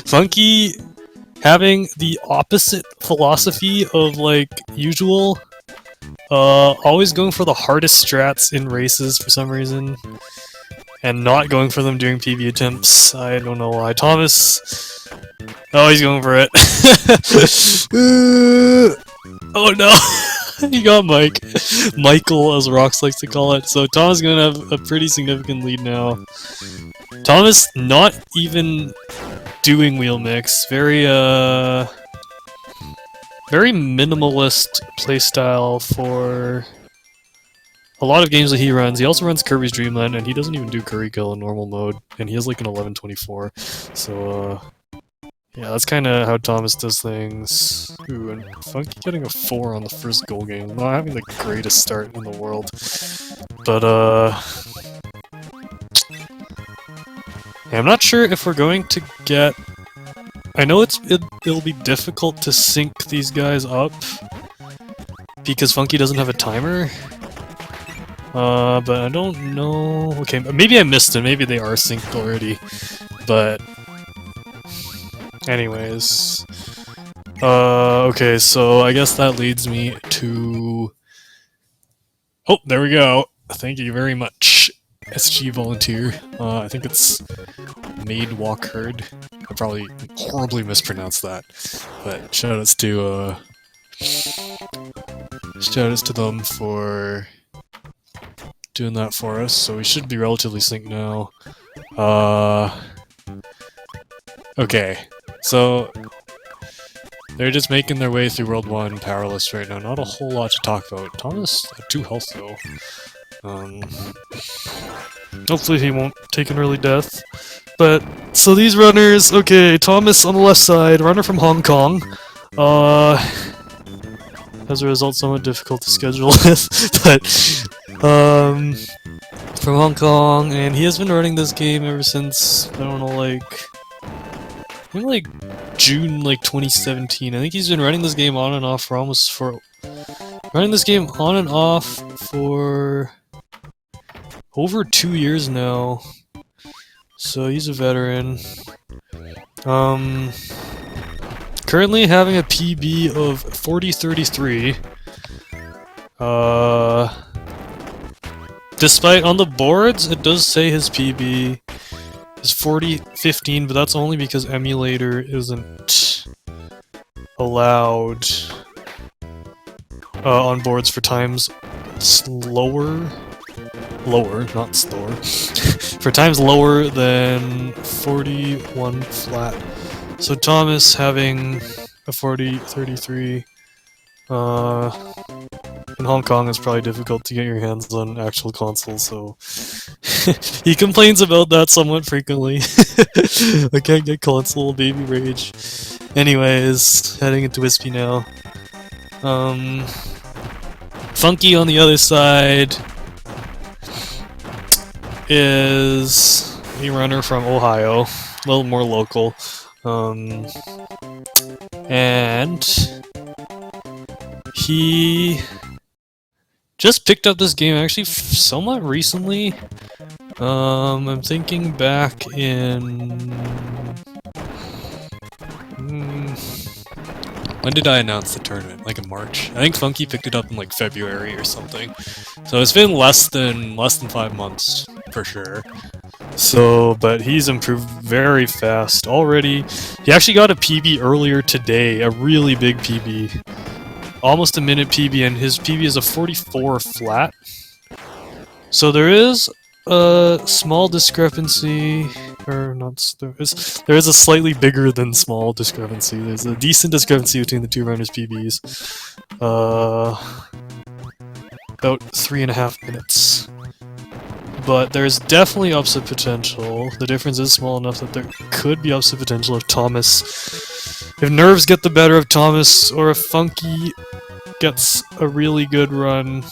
Funky having the opposite philosophy of like usual. Always going for the hardest strats in races for some reason, and not going for them during PB attempts. I don't know why. Thomas, oh, he's going for it. Oh no, he got Mike. Michael, as Rox likes to call it. So Thomas is gonna have a pretty significant lead now. Thomas not even doing wheel mix. Very minimalist playstyle for a lot of games that he runs. He also runs Kirby's Dreamland, and he doesn't even do Curry Kill in normal mode, and he has like an 1124. So, yeah, that's kind of how Thomas does things. Ooh, and Funky getting a 4 on the first goal game. Not having the greatest start in the world. But, yeah, I'm not sure if we're going to get... I know it'll be difficult to sync these guys up because Funky doesn't have a timer. But I don't know... Okay, maybe I missed it. Maybe they are synced already. But... anyways... okay, so I guess that leads me to... Oh, there we go. Thank you very much, SG Volunteer. I think it's Maid Walk Herd. I probably horribly mispronounced that. But shoutouts to them for doing that for us, so we should be relatively synced now. Okay, so they're just making their way through World 1 powerless right now. Not a whole lot to talk about. Thomas at 2 health though. Hopefully he won't take an early death. But, so these runners, okay, Thomas on the left side, runner from Hong Kong. As a result, somewhat difficult to schedule with, but, from Hong Kong, and he has been running this game ever since, I don't know, I think like June, 2017. I think he's been running this game on and off for over 2 years now. So he's a veteran. Currently having a PB of 40.33. Despite on the boards, it does say his PB is 40.15, but that's only because emulator isn't allowed on boards for times lower, not slower, for times lower than 41 flat. So Thomas having a 40.33 in Hong Kong is probably difficult to get your hands on actual consoles, so he complains about that somewhat frequently. I can't get console, baby rage. Anyways, heading into Wispy now. Funky on the other side is a runner from Ohio, a little more local, and he just picked up this game actually somewhat recently. I'm thinking back in... when did I announce the tournament? Like in March? I think Funky picked it up in like February or something. So it's been less than 5 months for sure. So, but he's improved very fast already. He actually got a PB earlier today, a really big PB. Almost a minute PB, and his PB is a 44 flat. So there is a small discrepancy, or not, there is a slightly bigger than small discrepancy. There's a decent discrepancy between the two runners' PBs. About 3.5 minutes. But there's definitely upset potential. The difference is small enough that there could be upset potential if nerves get the better of Thomas, or if Funky gets a really good run,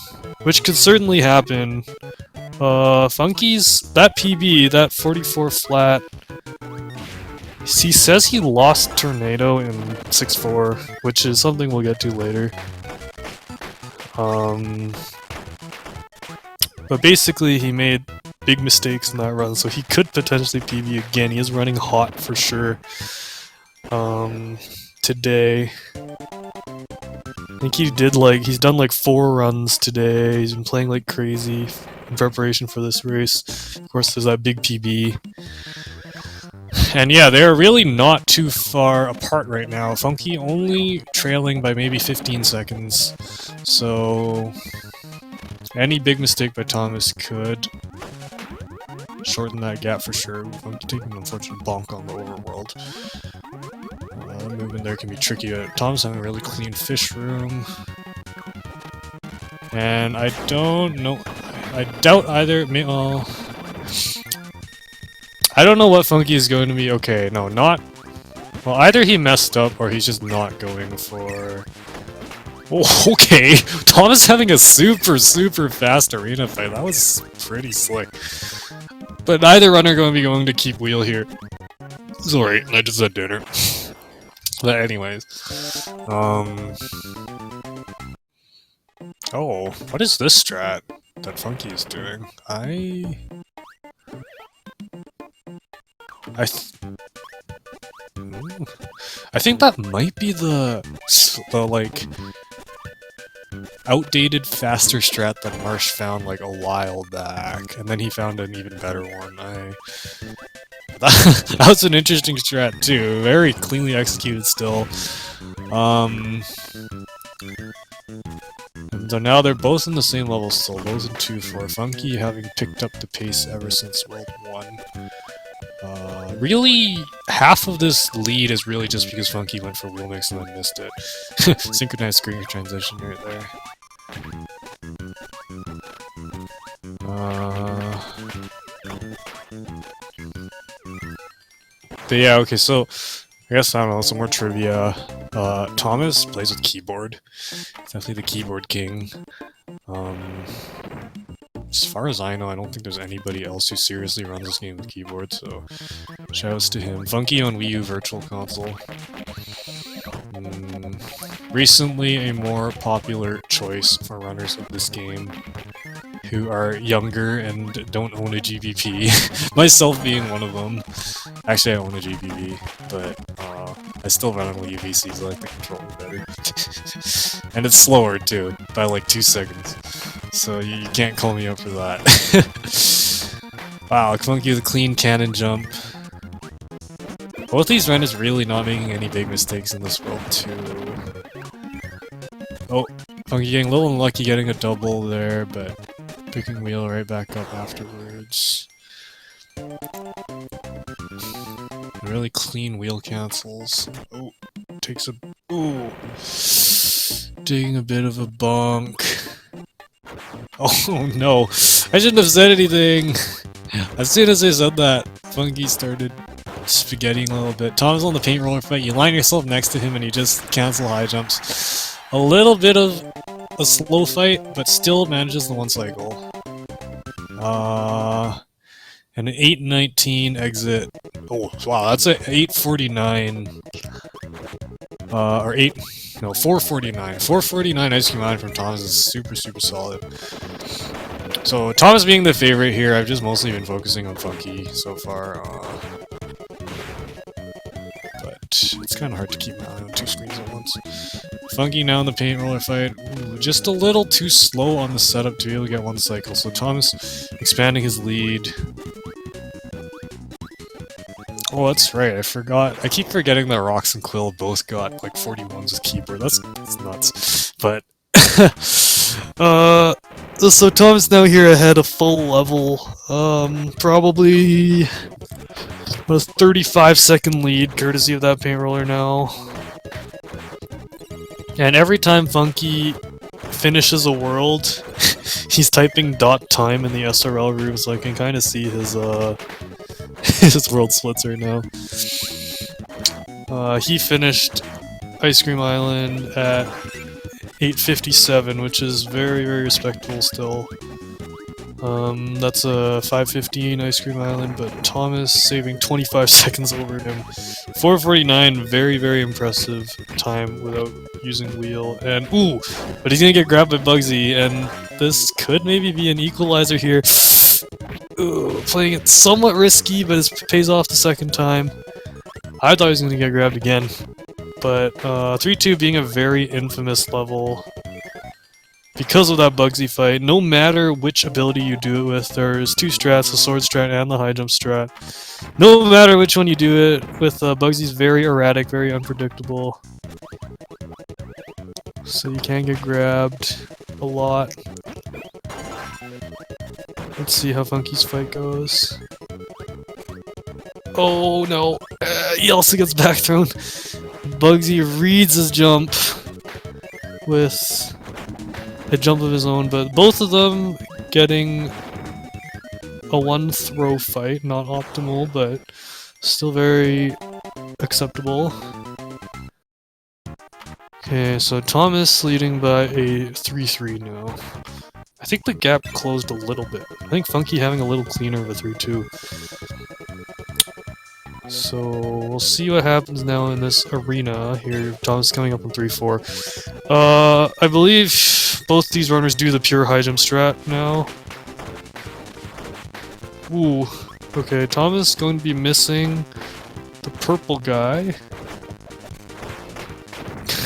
which could certainly happen. Funky's, that PB, that 44 flat, he says he lost Tornado in 6-4, which is something we'll get to later. But basically he made big mistakes in that run, so he could potentially PB again. He is running hot for sure. today. I think he's done like 4 runs today. He's been playing like crazy in preparation for this race. Of course, there's that big PB. And yeah, they're really not too far apart right now. Funky only trailing by maybe 15 seconds. So any big mistake by Thomas could shorten that gap for sure. Funky taking an unfortunate bonk on the overworld. Movement there can be tricky. Thomas having a really clean fish room. And I don't know. I doubt either. I don't know what Funky is going to be. Okay, no, not. Well, either he messed up or he's just not going for. Oh, okay, Thomas having a super fast arena fight. That was pretty slick. But neither runner going to be going to keep wheel here. Sorry, I just had dinner. But anyways, oh, what is this strat that Funky is doing? I think that might be the like outdated faster strat that Marsh found like a while back, and then he found an even better one. That was an interesting strat too, very cleanly executed still. And so now they're both in the same level still, those in 2-4. Funky having picked up the pace ever since World 1. Really, half of this lead is really just because Funky went for wheel mix and then missed it. Synchronized screen transition right there. But yeah, okay, so I guess, I don't know, some more trivia. Thomas plays with keyboard. He's definitely the keyboard king. As far as I know, I don't think there's anybody else who seriously runs this game with keyboard, so shoutouts to him. Funky on Wii U Virtual Console. Recently a more popular choice for runners of this game who are younger and don't own a GBP. Myself being one of them. Actually, I own a GBP, but I still run on Wii U VC, so I like the controller better. And it's slower too, by like 2 seconds. So you can't call me up for that. Wow, Funky with a clean cannon jump. Both these runners really not making any big mistakes in this world too. Oh, Funky getting a little unlucky getting a double there, but picking wheel right back up afterwards. Really clean wheel cancels. Oh, takes a... Ooh. Taking a bit of a bonk. Oh no, I shouldn't have said anything! As soon as I said that, Funky started spaghettiing a little bit. Tom's on the paint roller fight, you line yourself next to him and you just cancel high jumps. A little bit of a slow fight, but still manages the 1 cycle. And an 8:19 exit. Oh, wow, that's an 8:49. Or 4:49. 4:49 Ice Cream Island from Thomas is super solid. So, Thomas being the favorite here, I've just mostly been focusing on Funky so far. But it's kind of hard to keep my eye on 2 screens at once. Funky now in the paint roller fight. Ooh, just a little too slow on the setup to be able to get 1 cycle. So, Thomas expanding his lead. Oh, that's right, I forgot. I keep forgetting that Rox and Quill both got, like, 41s with keyboard. That's nuts. But, so Tom's now here ahead of full level. Probably a 35-second lead, courtesy of that paint roller now. And every time Funky finishes a world, he's typing .time in the SRL room, so I can kind of see his, his world splits right now. He finished Ice Cream Island at 8:57, which is very respectable still. That's a 5:15 Ice Cream Island, but Thomas saving 25 seconds over him. 4:49, very impressive time without using wheel. And ooh, but he's gonna get grabbed by Bugsy, and this could maybe be an equalizer here. Ooh, playing it somewhat risky, but it pays off the second time. I thought he was gonna get grabbed again. But 3-2 being a very infamous level because of that Bugsy fight. No matter which ability you do it with, there's two strats, the sword strat and the high jump strat. No matter which one you do it with, Bugsy's very erratic, very unpredictable. So you can get grabbed a lot. Let's see how Funky's fight goes. Oh no! He also gets back thrown. Bugsy reads his jump with a jump of his own, but both of them getting a one throw fight. Not optimal, but still very acceptable. Okay, so Thomas leading by a 3-3 now. I think the gap closed a little bit. I think Funky having a little cleaner of a 3-2. So we'll see what happens now in this arena here. Thomas coming up on 3-4. I believe both these runners do the pure high jump strat now. Ooh, okay, Thomas going to be missing the purple guy,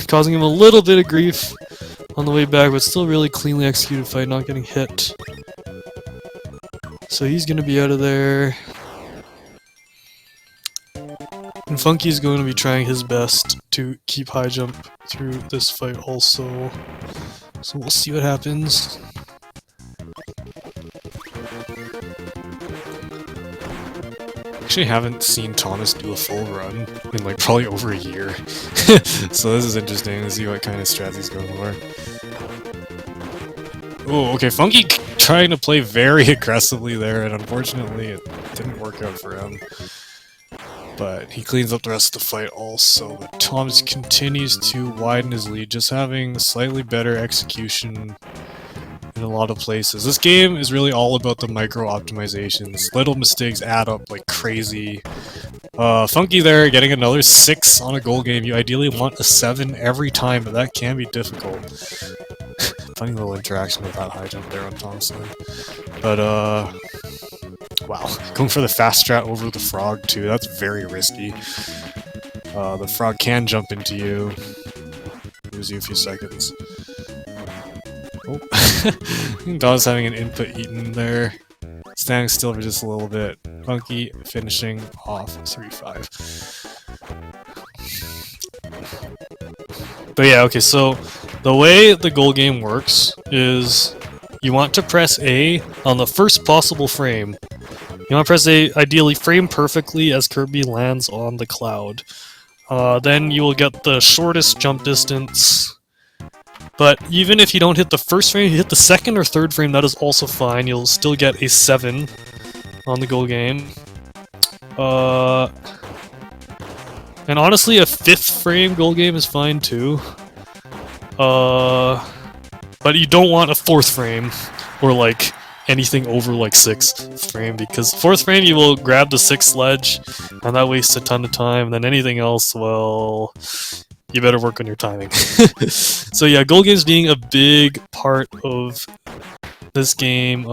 causing him a little bit of grief on the way back, but still really cleanly executed fight, not getting hit. So he's going to be out of there. And Funky's going to be trying his best to keep high jump through this fight also. So we'll see what happens. Actually haven't seen Thomas do a full run in like probably over a year. So this is interesting to see what kind of strats he's going for. Oh, okay, Funky trying to play very aggressively there, and unfortunately it didn't work out for him. But he cleans up the rest of the fight also. But Thomas continues to widen his lead, just having slightly better execution in a lot of places. This game is really all about the micro optimizations. Little mistakes add up like crazy. Funky there getting another 6 on a goal game. You ideally want a 7 every time, but that can be difficult. Funny little interaction with that high jump there on Thompson. But wow, going for the fast strat over the frog too, that's very risky. The frog can jump into you, lose you a few seconds. Oh, Don's having an input eaten there. Standing still for just a little bit. Funky finishing off 3-5. But yeah, okay, so the way the goal game works is you want to press A on the first possible frame. You want to press A, ideally frame perfectly as Kirby lands on the cloud. Then you will get the shortest jump distance. But even if you don't hit the first frame, you hit the second or third frame, that is also fine. You'll still get a 7 on the goal game. And honestly, a 5th frame goal game is fine too. But you don't want a 4th frame, or like anything over like 6th frame, because 4th frame you will grab the 6th ledge, and that wastes a ton of time. And then anything else, well, you better work on your timing. So yeah, goal games being a big part of this game.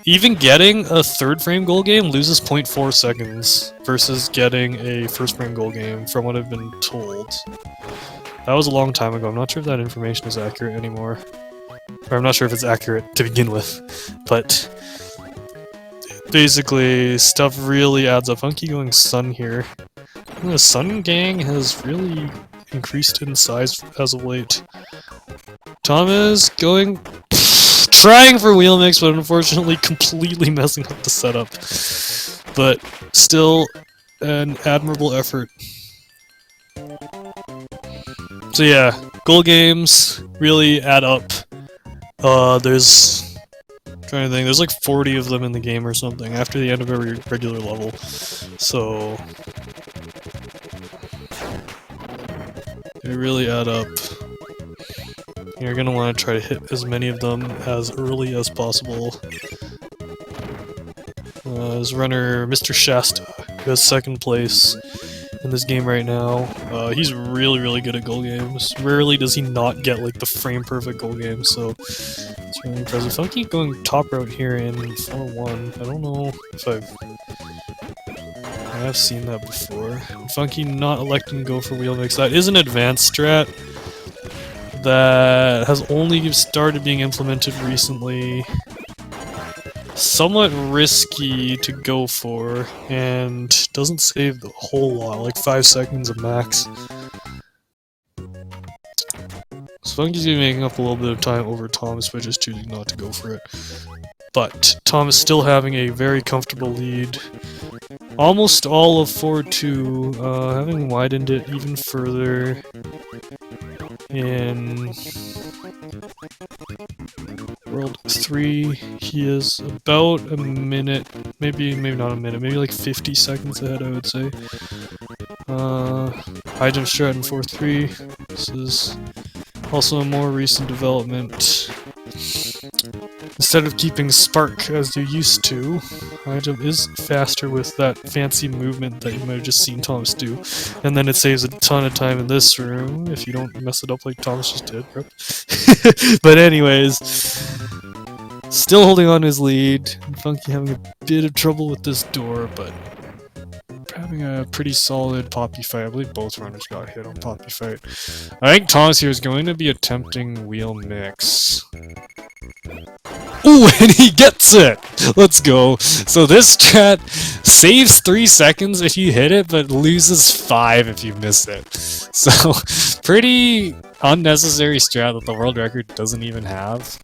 Even getting a 3rd frame goal game loses 0.4 seconds versus getting a 1st frame goal game, from what I've been told. That was a long time ago. I'm not sure if that information is accurate anymore. Or I'm not sure if it's accurate to begin with. But basically, stuff really adds up. Funky going Sun here. The Sun gang has really increased in size as of late. Thomas going... trying for wheel mix, but unfortunately completely messing up the setup. But still an admirable effort. So yeah, goal games really add up. There's... I'm trying to think, there's like 40 of them in the game or something after the end of every regular level. So they really add up. You're gonna want to try to hit as many of them as early as possible. As runner Mr. Shasta, who has 2nd place in this game right now. He's really, really good at goal games. Rarely does he not get like the frame perfect goal game, so it's really impressive. Funky going top route here in 4-1. I don't know if have seen that before. Funky not electing to go for wheel mix. That is an advanced strat that has only started being implemented recently. Somewhat risky to go for, and doesn't save the whole lot, like 5 seconds of max. So Funky's gonna be making up a little bit of time over Thomas by just choosing not to go for it. But Tom is still having a very comfortable lead. Almost all of 4-2, having widened it even further in World 3. He is about a minute, maybe not a minute, maybe like 50 seconds ahead, I would say. High jump strat in 4-3. This is also a more recent development. Instead of keeping spark as you used to, high jump is faster with that fancy movement that you might have just seen Thomas do. And then it saves a ton of time in this room if you don't mess it up like Thomas just did. But anyways, still holding on to his lead. Funky having a bit of trouble with this door, but having a pretty solid Poppy fight. I believe both runners got hit on Poppy fight. I think Thomas here is going to be attempting wheel mix. Ooh, and he gets it! Let's go. So this strat saves 3 seconds if you hit it, but loses 5 if you miss it. So, pretty unnecessary strat that the world record doesn't even have.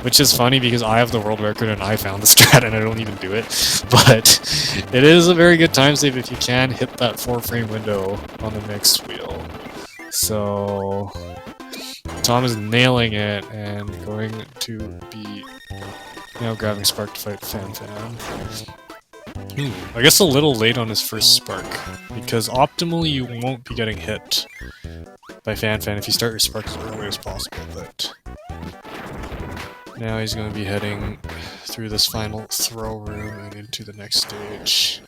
Which is funny because I have the world record and I found the strat and I don't even do it. But it is a very good time save if you can hit that 4-frame window on the mixed wheel. So Tom is nailing it and going to be now grabbing Spark to fight Fan. I guess a little late on his first Spark, because optimally you won't be getting hit by Fan if you start your Spark as early as possible, but now he's going to be heading through this final throw room and into the next stage.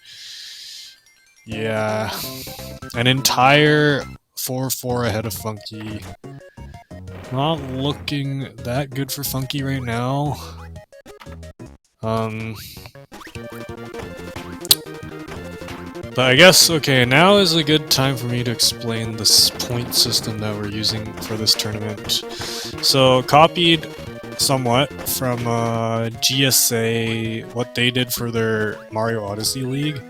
Yeah, an entire 4-4 ahead of Funky. Not looking that good for Funky right now. But I guess, okay, now is a good time for me to explain this point system that we're using for this tournament. So, copied somewhat from GSA, what they did for their Mario Odyssey League.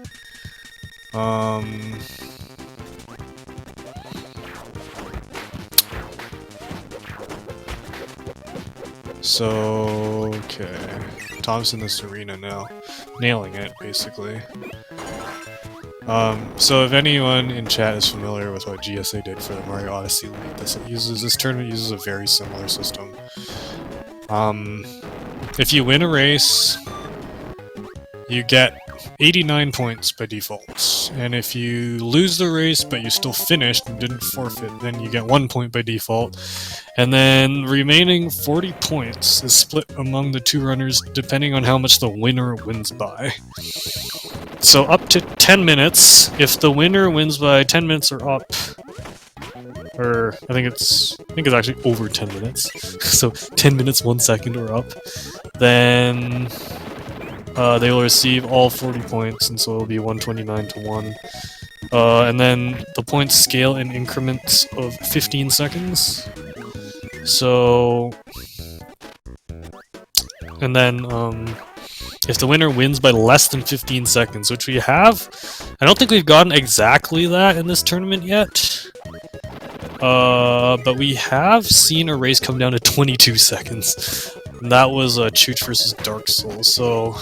So, okay, Tom's in this arena now, nailing it, basically. So if anyone in chat is familiar with what GSA did for the Mario Odyssey League, this tournament uses a very similar system. If you win a race, you get 89 points by default, and if you lose the race but you still finished and didn't forfeit, then you get 1 point by default, and then remaining 40 points is split among the 2 runners depending on how much the winner wins by. So up to 10 minutes, if the winner wins by 10 minutes or up, or I think it's actually over 10 minutes, so 10 minutes 1 second or up, then they will receive all 40 points, and so it'll be 129 to 1. And then the points scale in increments of 15 seconds. So, and then if the winner wins by less than 15 seconds, which we have, I don't think we've gotten exactly that in this tournament yet. But we have seen a race come down to 22 seconds. And that was Chooch versus Dark Souls. So,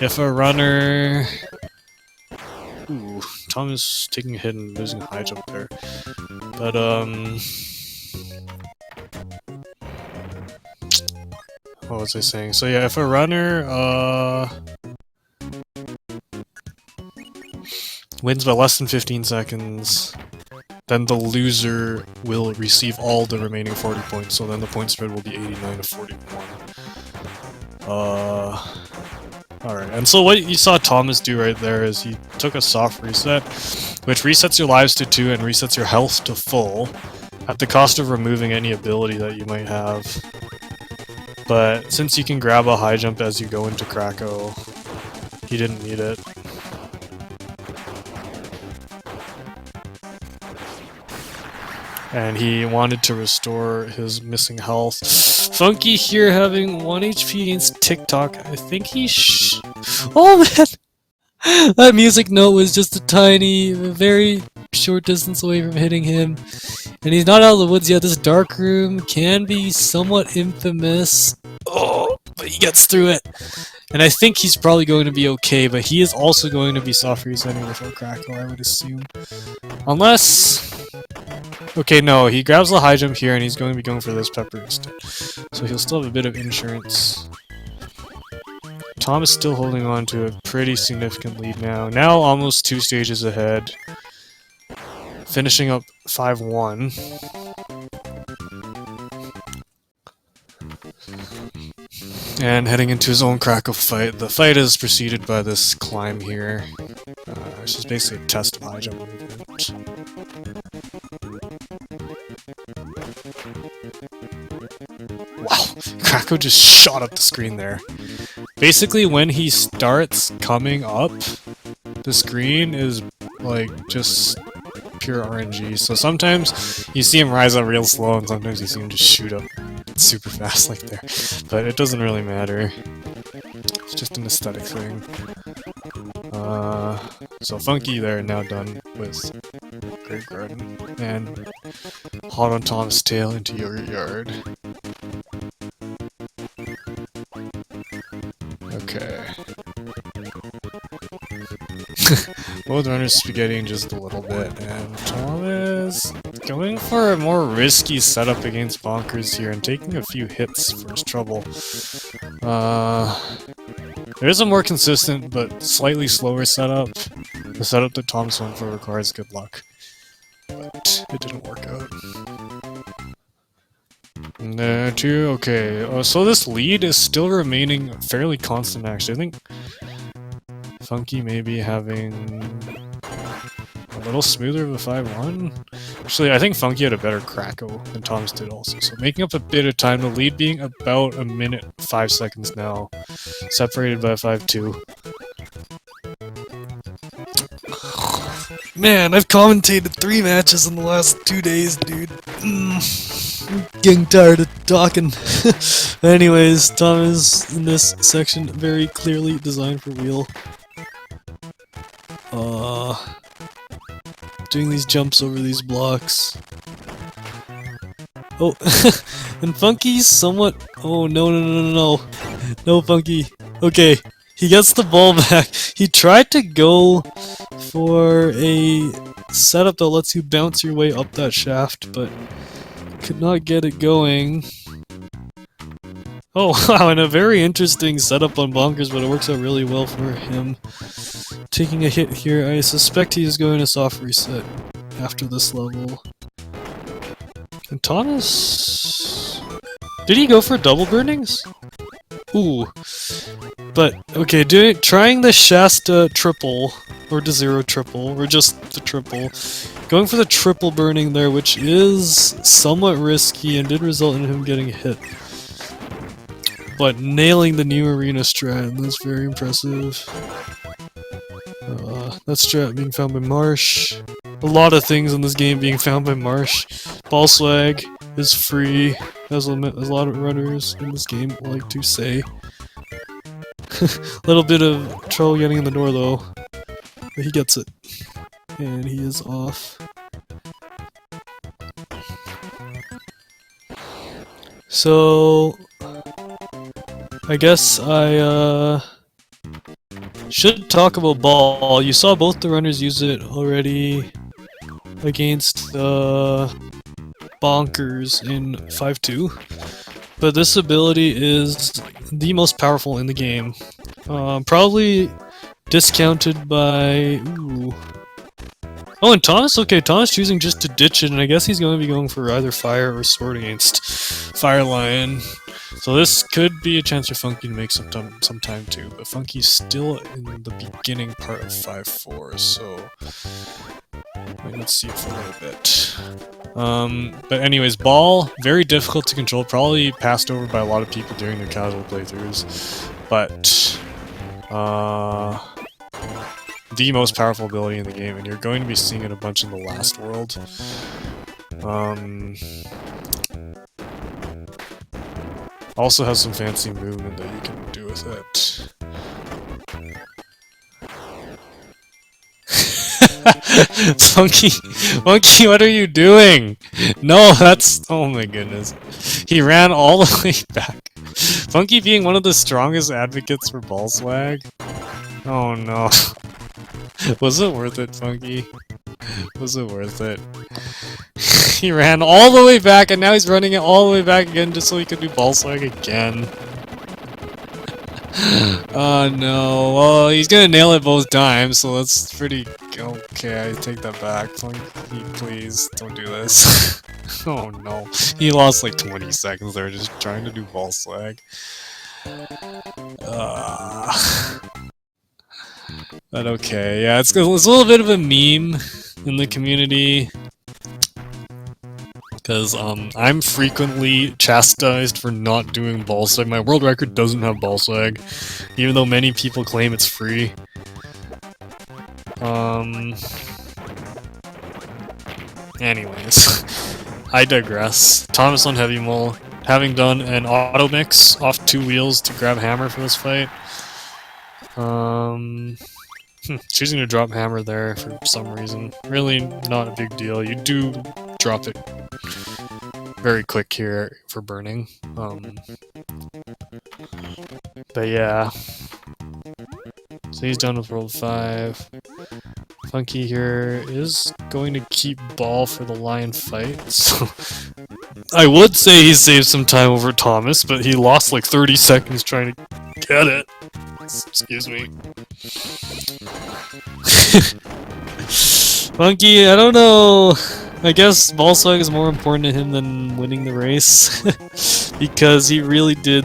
if a runner... Ooh, Tom is taking a hit and losing a high jump there. But, what was I saying? So yeah, if a runner, wins by less than 15 seconds, then the loser will receive all the remaining 40 points, so then the point spread will be 89 to 41. Alright, and so what you saw Thomas do right there is he took a soft reset, which resets your lives to 2 and resets your health to full, at the cost of removing any ability that you might have. But since you can grab a high jump as you go into Krakow, he didn't need it. and he wanted to restore his missing health. Funky here having 1 HP against TikTok. I think he Oh man! That music note was just a tiny, very short distance away from hitting him. And he's not out of the woods yet. This dark room can be somewhat infamous. Oh, but he gets through it. And I think he's probably going to be okay, but he is also going to be soft resetting without Crackle, I would assume. Unless... Okay, no, he grabs the high jump here and he's going to be going for this pepper instead. So he'll still have a bit of insurance. Tom is still holding on to a pretty significant lead now. Now almost 2 stages ahead. Finishing up 5-1. And heading into his own Crackle fight. The fight is preceded by this climb here. Which is basically a test of high jump movement. Wow! Crackle just shot up the screen there. Basically, when he starts coming up, the screen is like just pure RNG. So sometimes you see him rise up real slow, and sometimes you see him just shoot up super fast like there. But it doesn't really matter. It's just an aesthetic thing. So Funky there, now done with Great Garden. And hot on Tom's tail into your yard. Okay. Both runners spaghettiing just a little bit, and Tom is going for a more risky setup against Bonkers here and taking a few hits for his trouble. There is a more consistent but slightly slower setup. The setup that Tom's went for requires good luck, but it didn't work out. And there too, okay. So this lead is still remaining fairly constant actually. I think Funky maybe having a little smoother of a 5-1. Actually, I think Funky had a better Crackle than Tom's did also. So making up a bit of time, the lead being about 1 minute 5 seconds now. Separated by 5-2. Man, I've commentated 3 matches in the last 2 days, dude. I'm getting tired of talking. Anyways, Tom is in this section very clearly designed for wheel. Doing these jumps over these blocks. Oh, and Funky's somewhat... Oh, no. No, Funky. Okay, he gets the ball back. He tried to go for a setup that lets you bounce your way up that shaft, but could not get it going. Oh, wow, and a very interesting setup on Bonkers, but it works out really well for him. Taking a hit here, I suspect he is going to soft reset after this level. And Thomas... Did he go for double burnings? Ooh. But, okay, trying the Shasta triple, or the 0 triple, or just the triple. Going for the triple burning there, which is somewhat risky and did result in him getting hit. But nailing the new arena strat, that's very impressive. That strat being found by Marsh. A lot of things in this game being found by Marsh. Ball swag is free, as a lot of runners in this game like to say. Little bit of trouble getting in the door though, but he gets it. And he is off. So... I guess I should talk about ball. You saw both the runners use it already against the Bonkers in 5-2. But this ability is the most powerful in the game. Probably discounted by... Ooh. Oh, and Thomas? Okay, Thomas choosing just to ditch it, and I guess he's going to be going for either fire or sword against Fire Lion. So this could be a chance for Funky to make some time too, but Funky's still in the beginning part of 5-4, so let's see it for a little bit. But anyways, ball, very difficult to control, probably passed over by a lot of people during their casual playthroughs, but the most powerful ability in the game, and you're going to be seeing it a bunch in the last world. Also has some fancy movement that you can do with it. Funky, what are you doing? No, that's... oh my goodness. He ran all the way back. Funky being one of the strongest advocates for ball swag? Oh no. Was it worth it, Funky? Was it worth it? He ran all the way back and now he's running it all the way back again just so he could do ball swag again. Oh no, well he's gonna nail it both times, so that's pretty... okay, I take that back. Please, don't do this. Oh no, he lost like 20 seconds there just trying to do ball swag. But okay, yeah, it's a little bit of a meme in the community. Because I'm frequently chastised for not doing ball swag. My world record doesn't have ball swag, even though many people claim it's free. Anyways, I digress. Thomas on Heavy Mole, having done an auto mix off 2 wheels to grab hammer for this fight. Choosing to drop hammer there for some reason. Really not a big deal. You do drop it very quick here for burning. But yeah. So he's done with World 5. Funky here is going to keep ball for the lion fight, so... I would say he saved some time over Thomas, but he lost like 30 seconds trying to get it. Excuse me. Funky, I don't know. I guess ball swag is more important to him than winning the race. Because he really did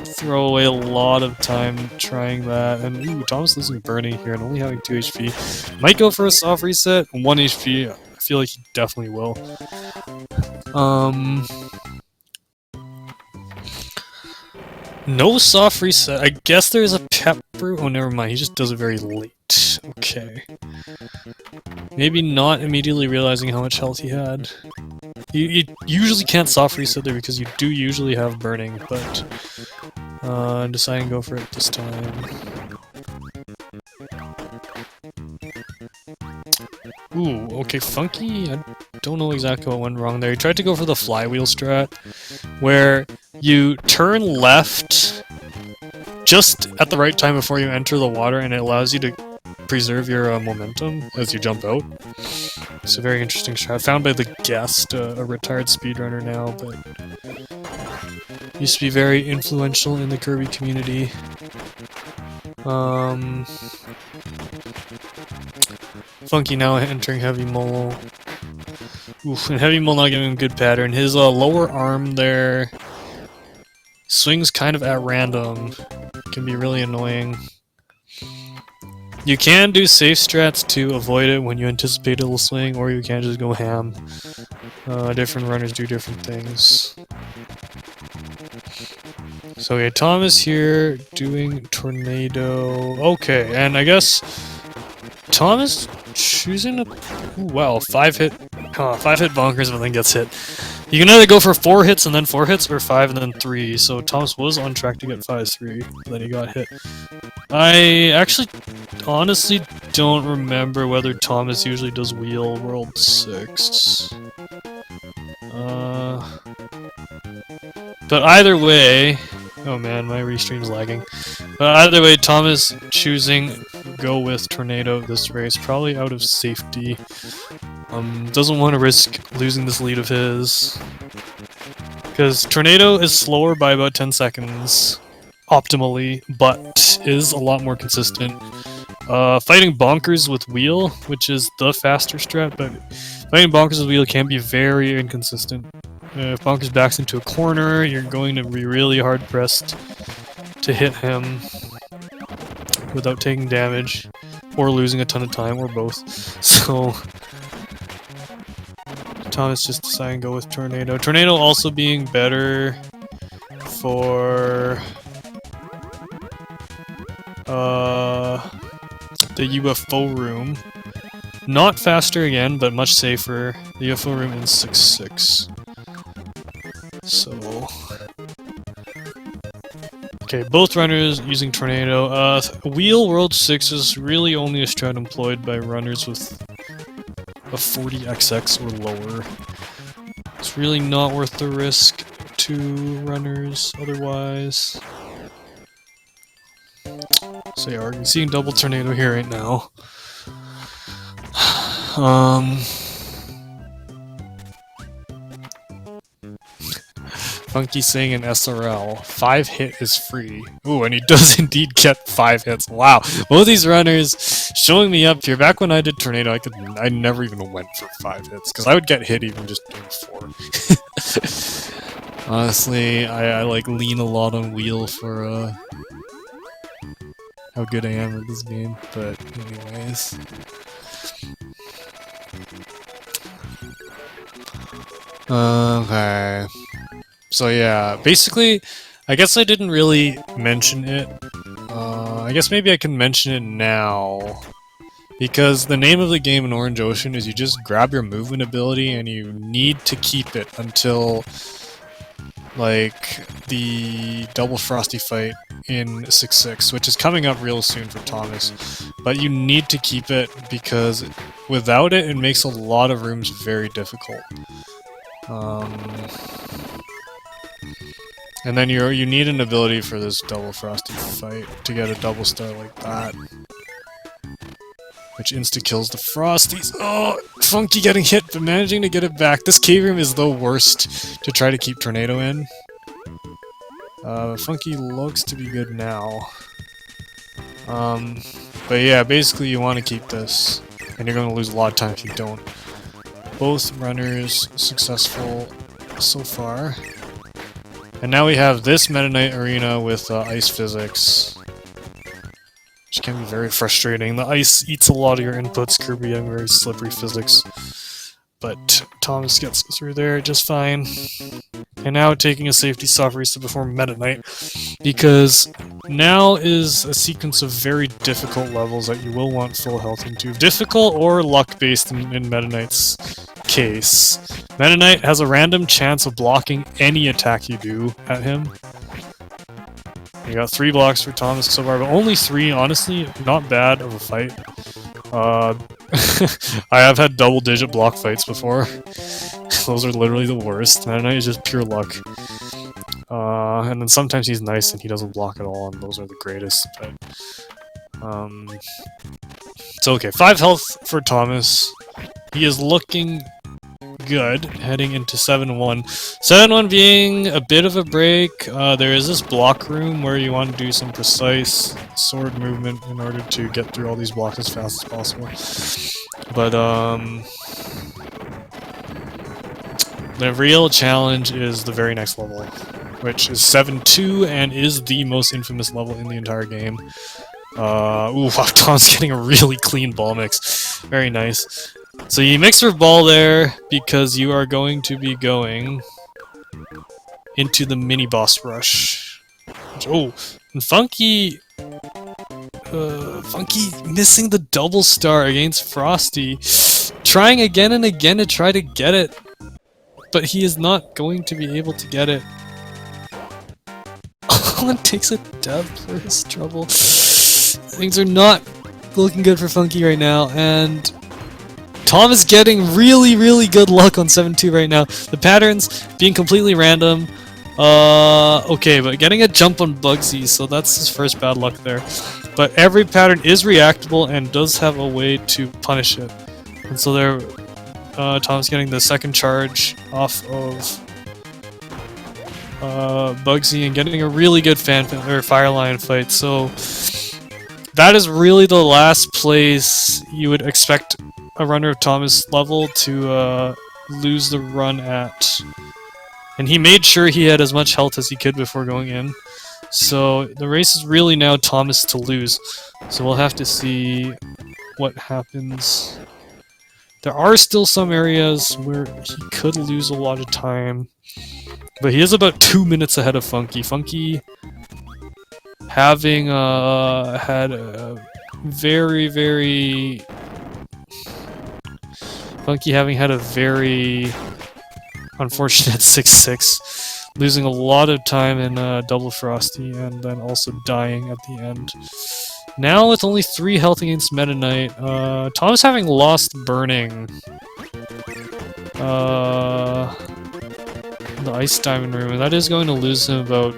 throw away a lot of time trying that. And ooh, Thomas losing burning here and only having 2 HP. Might go for a soft reset. 1 HP. I feel like he definitely will. No soft reset. I guess there's a pep brew. Oh, never mind. He just does it very late. Okay. Maybe not immediately realizing how much health he had. You usually can't soft reset there because you do usually have burning, but I'm deciding to go for it this time. Ooh, okay, Funky, I don't know exactly what went wrong there. He tried to go for the flywheel strat, where you turn left just at the right time before you enter the water, and it allows you to preserve your momentum as you jump out. It's a very interesting strat, found by the guest, a retired speedrunner now, but used to be very influential in the Kirby community. Funky now entering Heavy Mole. Oof, and Heavy Mole not giving him a good pattern. His lower arm there swings kind of at random. Can be really annoying. You can do safe strats to avoid it when you anticipate it'll swing, or you can just go ham. Different runners do different things. So yeah, Thomas here doing Tornado. Okay, and I guess Thomas choosing to... ooh, wow, 5 hit bonkers but then gets hit. You can either go for 4 hits and then 4 hits, or 5 and then 3, so Thomas was on track to get 5-3, but then he got hit. I actually honestly don't remember whether Thomas usually does wheel World 6. But either way... oh man, my restream's lagging. But either way, Thomas choosing go with Tornado this race, probably out of safety. Doesn't want to risk losing this lead of his. Because Tornado is slower by about 10 seconds, optimally, but is a lot more consistent. Fighting Bonkers with Wheel, which is the faster strat, but fighting Bonkers with Wheel can be very inconsistent. If Bonkers backs into a corner, you're going to be really hard-pressed to hit him without taking damage, or losing a ton of time, or both. So, Thomas just decided to go with Tornado. Tornado also being better for the UFO room, Not faster again, but much safer. The UFO room in 6-6. So... Okay, both runners using Tornado. Wheel World 6 is really only a strat employed by runners with a 40XX or lower. It's really not worth the risk to runners otherwise. So yeah, we're seeing double Tornado here right now. Funky saying in SRL, 5 hit is free. Ooh, and he does indeed get 5 hits. Wow, both these runners showing me up here. Back when I did Tornado, I never even went for 5 hits because I would get hit even just doing 4. Honestly, I like lean a lot on wheel for how good I am at this game. But anyways. Okay. So yeah, basically, I guess I didn't really mention it. I guess maybe I can mention it now. Because the name of the game in Orange Ocean is you just grab your movement ability and you need to keep it until, like, the double Frosty fight in 6-6, which is coming up real soon for Thomas. But you need to keep it because without it, it makes a lot of rooms very difficult. And then you need an ability for this double Frosty fight to get a double star like that. Which insta-kills the Frosties. Oh! Funky getting hit, but managing to get it back. This cave room is the worst to try to keep Tornado in. Funky looks to be good now. But yeah, basically you want to keep this. And you're going to lose a lot of time if you don't. Both runners successful so far. And now we have this Meta Knight arena with ice physics. Which can be very frustrating. The ice eats a lot of your inputs, Kirby having very slippery physics. But Thomas gets through there just fine. And now taking a safety soft reset before Meta Knight. Because now is a sequence of very difficult levels that you will want full health into. Difficult or luck-based in Meta Knight's case. Meta Knight has a random chance of blocking any attack you do at him. You got 3 blocks for Thomas so far, but only 3, honestly, not bad of a fight. I have had double-digit block fights before. Those are literally the worst. Meta Knight is just pure luck. And then sometimes he's nice and he doesn't block at all, and those are the greatest. But it's okay. 5 health for Thomas. He is looking good heading into 7-1. 7-1 being a bit of a break. There is this block room where you want to do some precise sword movement in order to get through all these blocks as fast as possible. But the real challenge is the very next level, which is 7-2 and is the most infamous level in the entire game. Ooh, Tom's getting a really clean ball mix. Very nice. So you mix your ball there because you are going to be going into the mini boss rush. Oh, and Funky missing the double star against Frosty, trying again and again to try to get it, but he is not going to be able to get it. Alan takes a dub for his trouble. Things are not looking good for Funky right now, and Tom is getting really, really good luck on 7-2 right now. The patterns being completely random. Okay, but getting a jump on Bugsy, so that's his first bad luck there. But every pattern is reactable and does have a way to punish it. And so there, Tom's getting the second charge off of Bugsy and getting a really good fire line fight. So that is really the last place you would expect a runner of Thomas level to lose the run at. And he made sure he had as much health as he could before going in. So the race is really now Thomas to lose. So we'll have to see what happens. There are still some areas where he could lose a lot of time. But he is about 2 minutes ahead of Funky. Funky having had a very, very Funky having had a very unfortunate 6-6, losing a lot of time in Double Frosty, and then also dying at the end. Now with only 3 health against Meta Knight, Tom's having lost Burning. The Ice Diamond Room, and that is going to lose him about...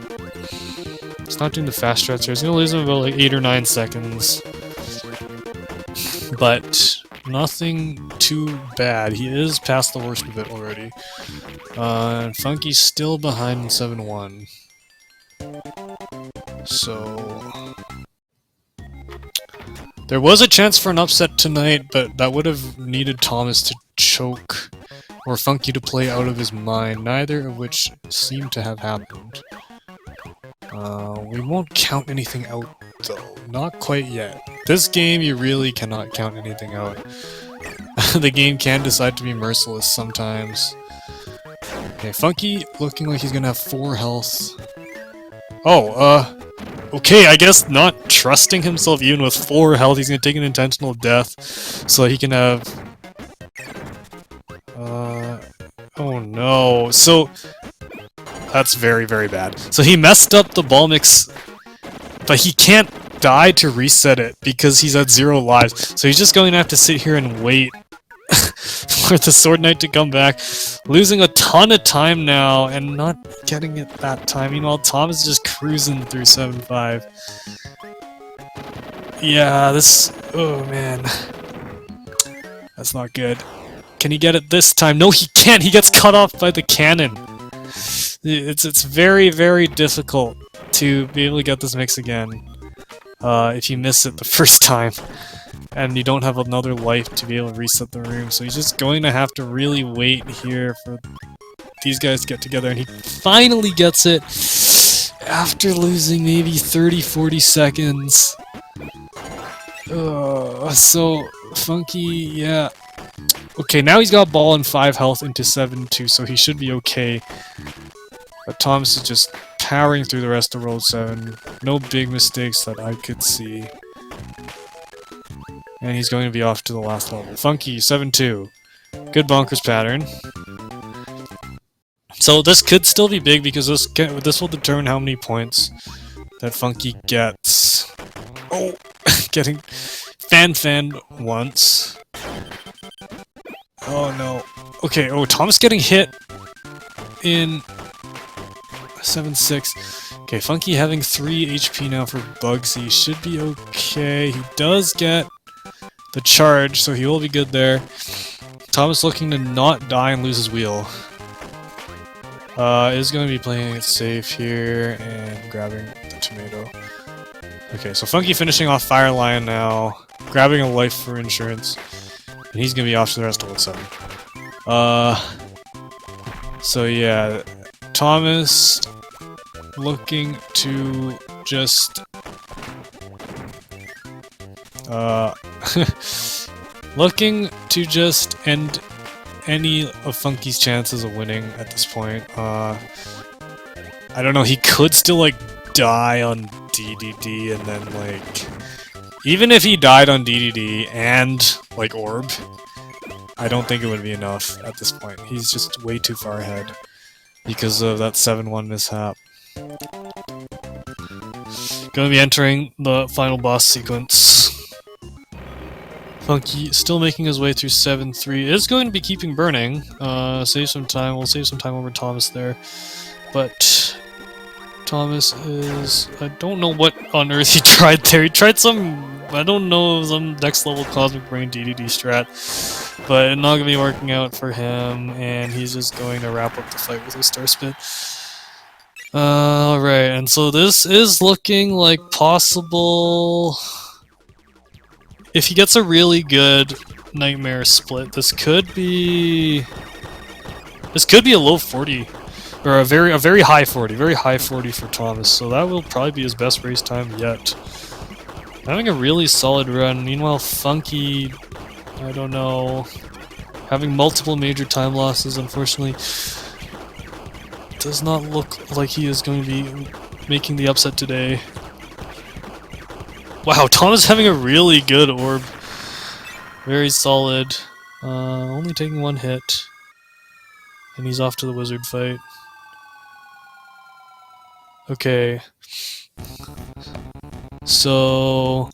It's not doing the fast stretch here, it's going to lose him about like 8 or 9 seconds. But nothing too bad. He is past the worst of it already. And Funky's still behind in 7-1. So... There was a chance for an upset tonight, but that would have needed Thomas to choke or Funky to play out of his mind, neither of which seemed to have happened. We won't count anything out, though. Not quite yet. This game, you really cannot count anything out. The game can decide to be merciless sometimes. Okay, Funky looking like he's gonna have 4 health. Oh, okay, I guess not trusting himself even with 4 health, he's gonna take an intentional death so he can have... oh no. So... That's very, very bad. So he messed up the ball mix, but he can't die to reset it because he's at 0 lives. So he's just going to have to sit here and wait for the Sword Knight to come back, losing a ton of time now and not getting it that time. Meanwhile, Tom is just cruising through 7-5. Yeah, this... Oh, man. That's not good. Can he get it this time? No, he can't! He gets cut off by the cannon! It's very, very difficult to be able to get this mix again if you miss it the first time and you don't have another life to be able to reset the room. So he's just going to have to really wait here for these guys to get together, and he finally gets it after losing maybe 30-40 seconds. So Funky, yeah. Okay, now he's got ball and 5 health into 7-2, so he should be okay. But Thomas is just powering through the rest of World 7. No big mistakes that I could see. And he's going to be off to the last level. Funky, 7-2. Good bonkers pattern. So this could still be big because this will determine how many points that Funky gets. Oh! Getting fan-fanned once. Oh no. Okay, oh, Thomas getting hit in 7-6. Okay, Funky having 3 HP now for Bugsy. Should be okay. He does get the charge, so he will be good there. Thomas looking to not die and lose his wheel. Is going to be playing it safe here and grabbing the tomato. Okay, so Funky finishing off Fire Lion now, grabbing a life for insurance, and he's going to be off to the rest of World 7. So yeah, Thomas looking to just end any of Funky's chances of winning at this point. I don't know, he could still like die on DDD and then like even if he died on DDD and like Orb, I don't think it would be enough at this point. He's just way too far ahead because of that 7-1 mishap. Gonna be entering the final boss sequence. Funky still making his way through 7-3. Is going to be keeping burning. Save some time. We'll save some time over Thomas there. But Thomas is... I don't know what on earth he tried there. He tried some... I don't know, some next level Cosmic Brain DDD strat. But it's not going to be working out for him. And he's just going to wrap up the fight with a Star Spit. Alright, and so this is looking like possible... If he gets a really good Nightmare split, this could be a low 40, or a very high 40, very high 40 for Thomas. So that will probably be his best race time yet. Having a really solid run. Meanwhile, Funky, I don't know, having multiple major time losses. Unfortunately, does not look like he is going to be making the upset today. Wow, Tom is having a really good orb. Very solid. Only taking one hit. And he's off to the wizard fight. Okay. So...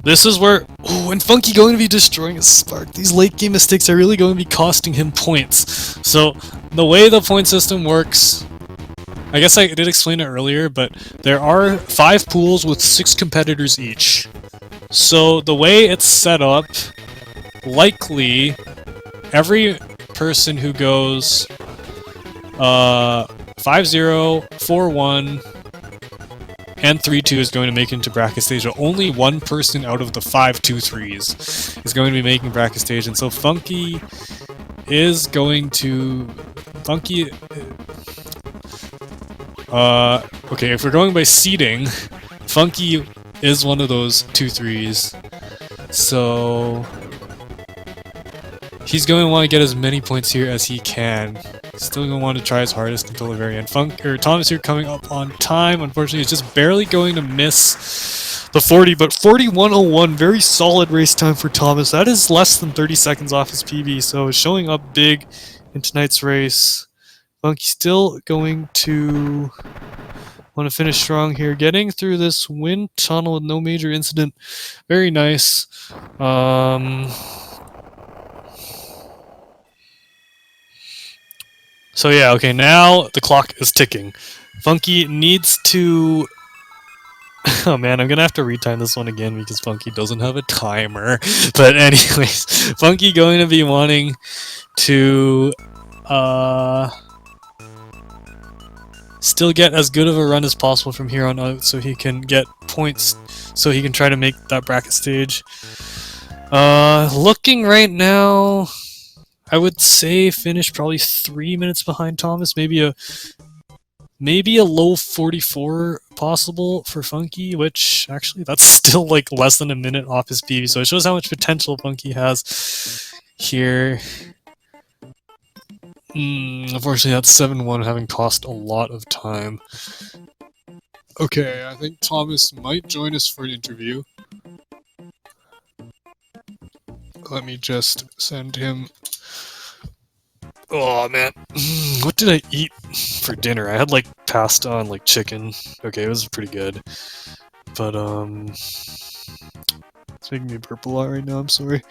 This is where... Oh, and Funky going to be destroying his Spark. These late game mistakes are really going to be costing him points. So, the way the point system works... I guess I did explain it earlier, but there are 5 pools with 6 competitors each. So, the way it's set up... Likely, every person who goes... 5-0, 4-1... and 3-2 is going to make it into bracket stage, but only one person out of the 5-2-3s is going to be making bracket stage, and so Funky is going to... Funky... okay, if we're going by seeding, Funky is one of those 2-3s, so... He's going to want to get as many points here as he can. Still going to want to try his hardest until the very end. Thomas here coming up on time. Unfortunately, he's just barely going to miss the 40, but 41.01, very solid race time for Thomas. That is less than 30 seconds off his PB, so showing up big in tonight's race. Funky still going to want to finish strong here. Getting through this wind tunnel with no major incident. Very nice. So yeah, okay, now the clock is ticking. Funky needs to... Oh man, I'm gonna have to retime this one again because Funky doesn't have a timer. But anyways, Funky going to be wanting to... still get as good of a run as possible from here on out so he can get points, so he can try to make that bracket stage. Looking right now... I would say finish probably 3 minutes behind Thomas, maybe a low 44 possible for Funky, which actually that's still like less than a minute off his PB, so it shows how much potential Funky has here. Unfortunately that 7-1 having cost a lot of time. Okay, I think Thomas might join us for an interview. Let me just send him... Oh man, what did I eat for dinner? I had like pasta and like chicken. Okay, it was pretty good. But it's making me burp a lot right now, I'm sorry.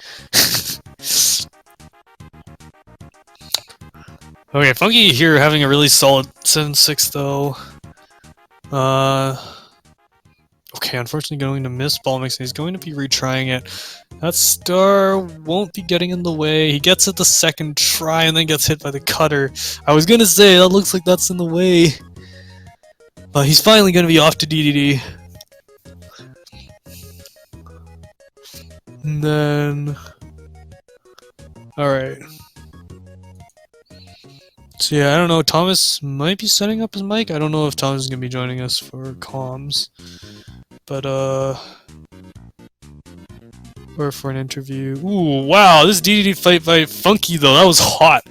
Okay, Funky here having a really solid 7-6 though. Okay, unfortunately going to miss ball mixing. He's going to be retrying it. That star won't be getting in the way. He gets it the second try and then gets hit by the cutter. I was gonna say, that looks like that's in the way. But he's finally gonna be off to DDD. And then... Alright. So yeah, I don't know, Thomas might be setting up his mic. I don't know if Thomas is gonna be joining us for comms. But, or for an interview. Ooh, wow, this DDD fight by Funky, though, that was hot.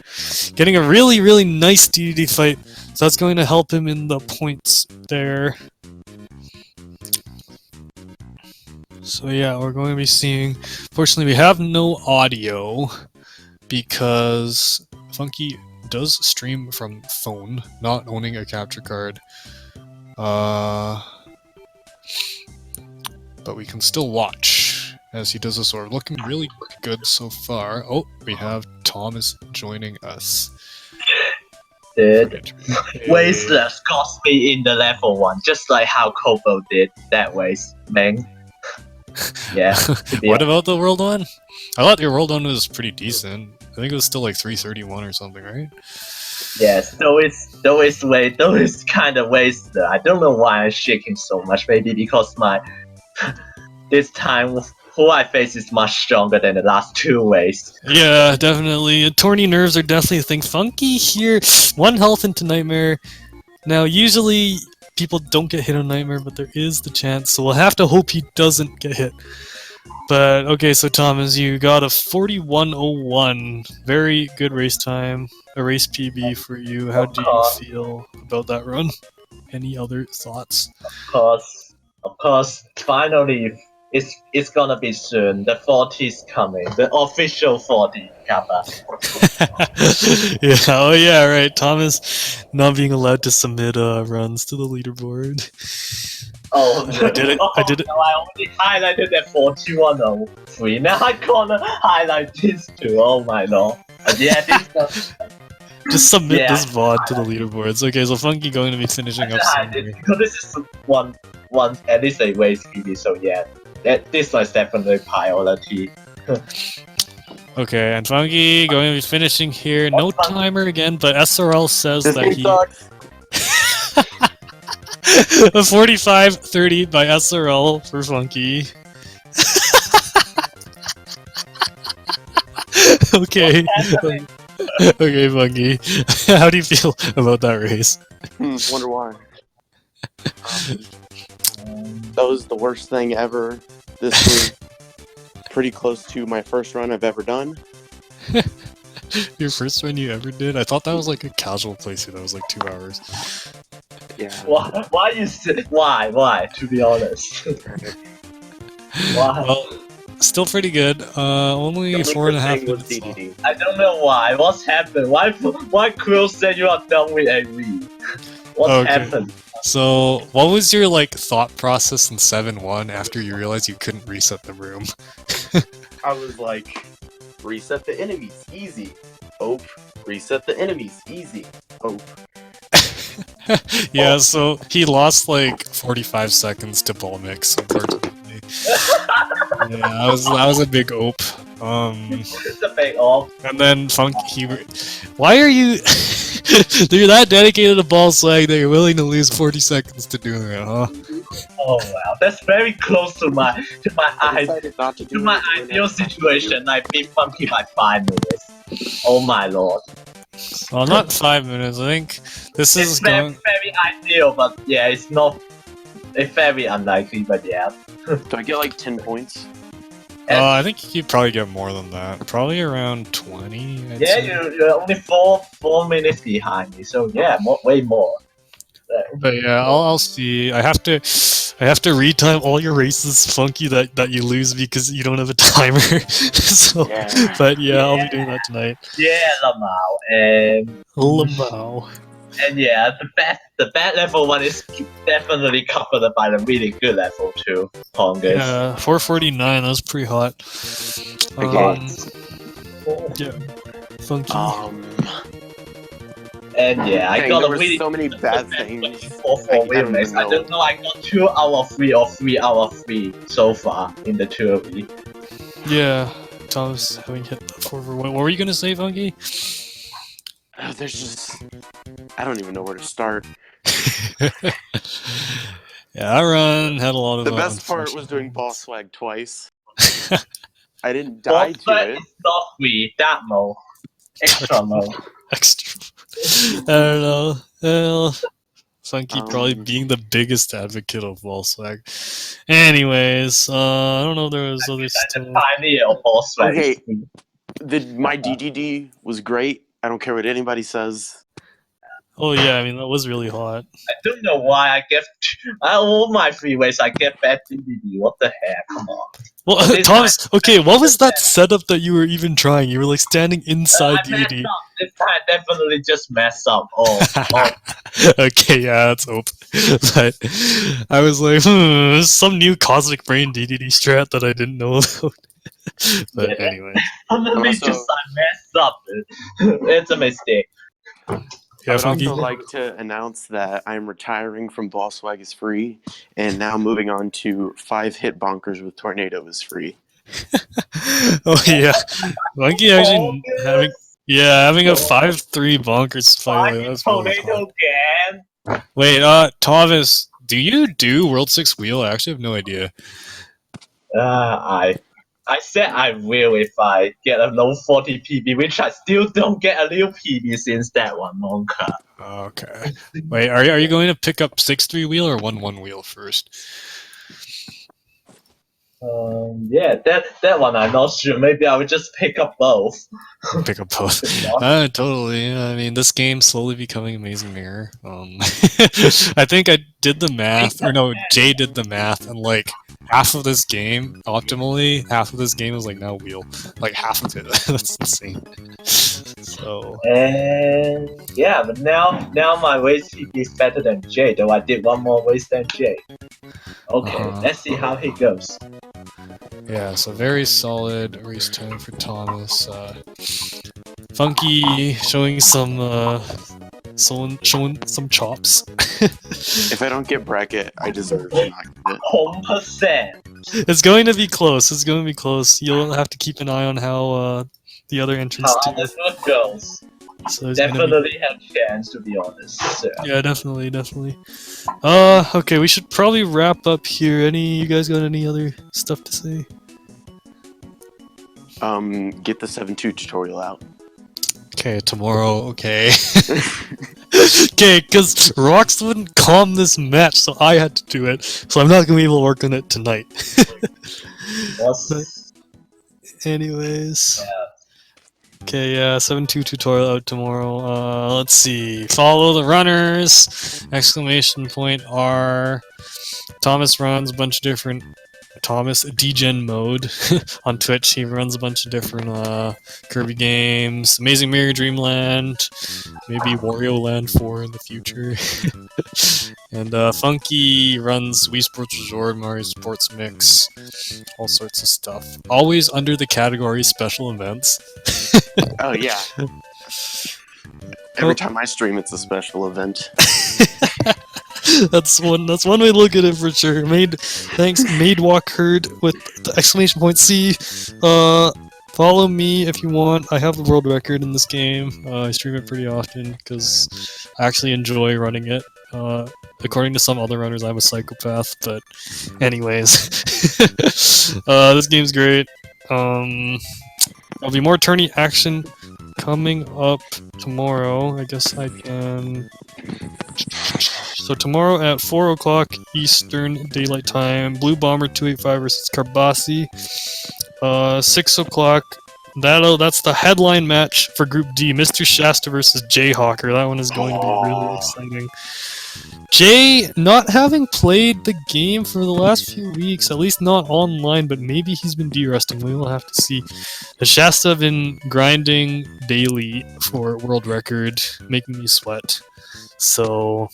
Getting a really, really nice DDD fight, so that's going to help him in the points there. So yeah, we're going to be seeing... Fortunately, we have no audio, because Funky does stream from phone, not owning a capture card. But we can still watch as he does this, or looking really good so far. Oh, we have Thomas joining us. Dude, Wasteless got me in the level 1, just like how Kobo did that waste, man. Yeah. What about the world one? I thought your world one was pretty decent. I think it was still like 331 or something, right? Yes, though it's kind of wasted. I don't know why I'm shaking so much. Maybe because my this time who I face is much stronger than the last 2 waves. Yeah, definitely. Torny nerves are definitely a thing. Funky here, 1 health into Nightmare. Now, usually people don't get hit on Nightmare, but there is the chance, so we'll have to hope he doesn't get hit. But, okay, so Thomas, you got a 41.01. Very good race time. A race PB for you. How do you feel about that run? Any other thoughts? Of course, finally it's gonna be soon. The 40 is coming. The official 40, Kappa. Yeah. Oh yeah. Right. Thomas not being allowed to submit runs to the leaderboard. Oh no! I did it. Oh, I did it. no, I only highlighted that 4103. Now I gonna highlight this too. Oh my lord! Yeah, this. Just submit Yeah, this VOD to the leaderboards. Okay, so Funky going to be finishing up soon. because this is one at least a race PB. So yeah, this was definitely priority. Okay, and Funky going to be finishing here. No timer again, but SRL says This that game he. sucks. A 45-30 by SRL for Funky. Okay. Okay, Funky. How do you feel about that race? Wonder why. That was the worst thing ever. This was pretty close to my first run I've ever done. Your first one you ever did? I thought that was like a casual playthrough that was like 2 hours. Yeah. Why you say why? To be honest, why? Well, still pretty good. Only 4.5 minutes left. DDD. I don't know why. What's happened? Why Quill said you are done with AV? What Okay. happened? So, what was your like thought process in 7-1 after you realized you couldn't reset the room? I was like, reset the enemies, easy. Hope. Reset the enemies, easy. Hope. Yeah, so he lost like 45 seconds to ball mix, unfortunately. Yeah, that was a big ope. It's a big off. And then why are you? You're that dedicated to ball swag that you're willing to lose 40 seconds to do that, huh? Oh wow, that's very close to my I decided not to do ideal situation. I beat Funky by 5 minutes. Oh my lord. Well, not 5 minutes. I think this is It's very ideal, but yeah, it's not. It's very unlikely, but yeah. Do I get like 10 points? I think you'd probably get more than that. Probably around 20. I'd Yeah, say. you're only 4 minutes behind me, so yeah, way more. But yeah, I'll see. I have to retime all your races, Funky, that you lose because you don't have a timer. So, Yeah. but yeah, I'll be doing that tonight. Yeah, Lamau, Lamau. and yeah, the bad level one is definitely covered by the really good level two. Hongus. Yeah, 449. That was pretty hot. Okay. Yeah, Funky. And yeah, I Dang, got there a were really so many bad things. for I don't wins. even I don't know. I got 2 out of 3 or 3 out of 3 so far in the 2 of me. Yeah, Thomas having hit the forward. What were you gonna say, Funky? There's just... I don't even know where to start. Yeah, I run had a lot of. The best part was doing boss swag twice. I didn't die to it. It's not free, that mode. Extra mode. Extra. I don't know. Well, Funky probably Um, being the biggest advocate of wall swag. Anyways, I don't know if there was other stuff. Pioneer of boss swag. Okay. My DDD was great. I don't care what anybody says. Oh yeah, I mean that was really hot. I don't know why I get all my freeways. I get bad DDD. What the heck? Come on. Well, Well, this Thomas, time- okay, what was that setup that you were even trying? You were like standing inside I messed DD. up. This time definitely just messed up. Oh. Okay, yeah, that's open. But I was like, there's some new Cosmic Brain DDD strat that I didn't know about. But Yeah. anyway. Suddenly Also- just I messed up. It's a mistake. I Yeah, would Funky. also like to announce that I'm retiring from Boss Swag is free, and now moving on to 5-hit bonkers with Tornado is free. Oh yeah. Funky actually Oh, having a 5-3 bonkers fight. Like, that's really Tornado hot. again. Wait, Thomas, do you do World 6 wheel? I actually have no idea. I said I will if I get a low 40 PB, which I still don't get a little PB since that one, Monka. Okay. Wait, are you going to pick up 6-3 wheel or 1-1 wheel first? Yeah, that one I'm not sure. Maybe I would just pick up both. Pick up both. Totally. I mean, this game's slowly becoming Amazing Mirror. I think I did the math, or no, Jay did the math, and like half of this game, optimally, half of this game is like now wheel. Like half of it. That's insane. So. And yeah, but now my waist is better than Jay, though I did one more waist than Jay. Okay, let's see how he goes. Yeah, so very solid race time for Thomas. Funky showing some showing some chops. If I don't get bracket, I deserve to not get it. 100%. It's going to be close. It's going to be close. You'll have to keep an eye on how the other entrants How do. the good goes. So Definitely have chance, to be honest. So. Yeah, definitely. Okay, we should probably wrap up here. You guys got any other stuff to say? Get the 7-2 tutorial out. Okay, tomorrow, okay. Okay, because Rox wouldn't calm this match, so I had to do it. So I'm not going to be able to work on it tonight. Anyways. Yeah. Okay, yeah, 7-2 tutorial out tomorrow. Let's see. Follow the runners! Exclamation point R. Thomas runs a bunch of different Thomas Degen mode on Twitch. He runs a bunch of different Kirby games, Amazing Mirror Dreamland, maybe Wario Land 4 in the future. And Funky runs Wii Sports Resort, Mario Sports Mix, all sorts of stuff. Always under the category special events. Oh yeah. Every time I stream, it's a special event. That's one way to look at it for sure. Thanks, Made Walk Herd with the exclamation point C. Follow me if you want. I have the world record in this game. I stream it pretty often because I actually enjoy running it. According to some other runners, I'm a psychopath, but anyways. This game's great. There'll be more tourney action coming up tomorrow. I guess I can... So tomorrow at 4 o'clock Eastern Daylight Time, Blue Bomber 285 versus Karbasi. 6 o'clock, that's the headline match for Group D, Mr. Shasta versus Jayhawker. That one is going to be really exciting. Jay, not having played the game for the last few weeks, at least not online, but maybe he's been de-resting. We will have to see. The Shasta have been grinding daily for world record, making me sweat. So,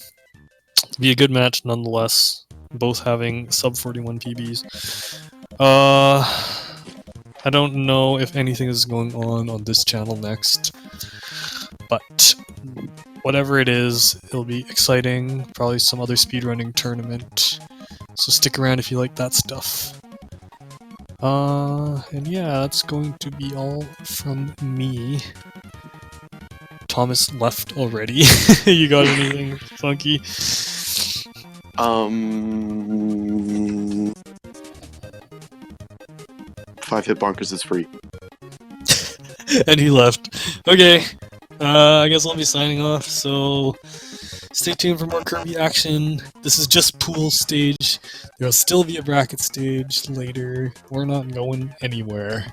it'll be a good match nonetheless. Both having sub 41 PBs. I don't know if anything is going on this channel next, but whatever it is, it'll be exciting. Probably some other speedrunning tournament. So stick around if you like that stuff. And yeah, that's going to be all from me. Thomas left already. You got anything, Funky? 5-hit bonkers is free. And he left. Okay. I guess I'll be signing off, so stay tuned for more Kirby action. This is just pool stage. There'll still be a bracket stage later. We're not going anywhere.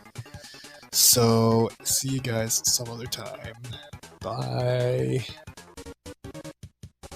So, see you guys some other time. Bye.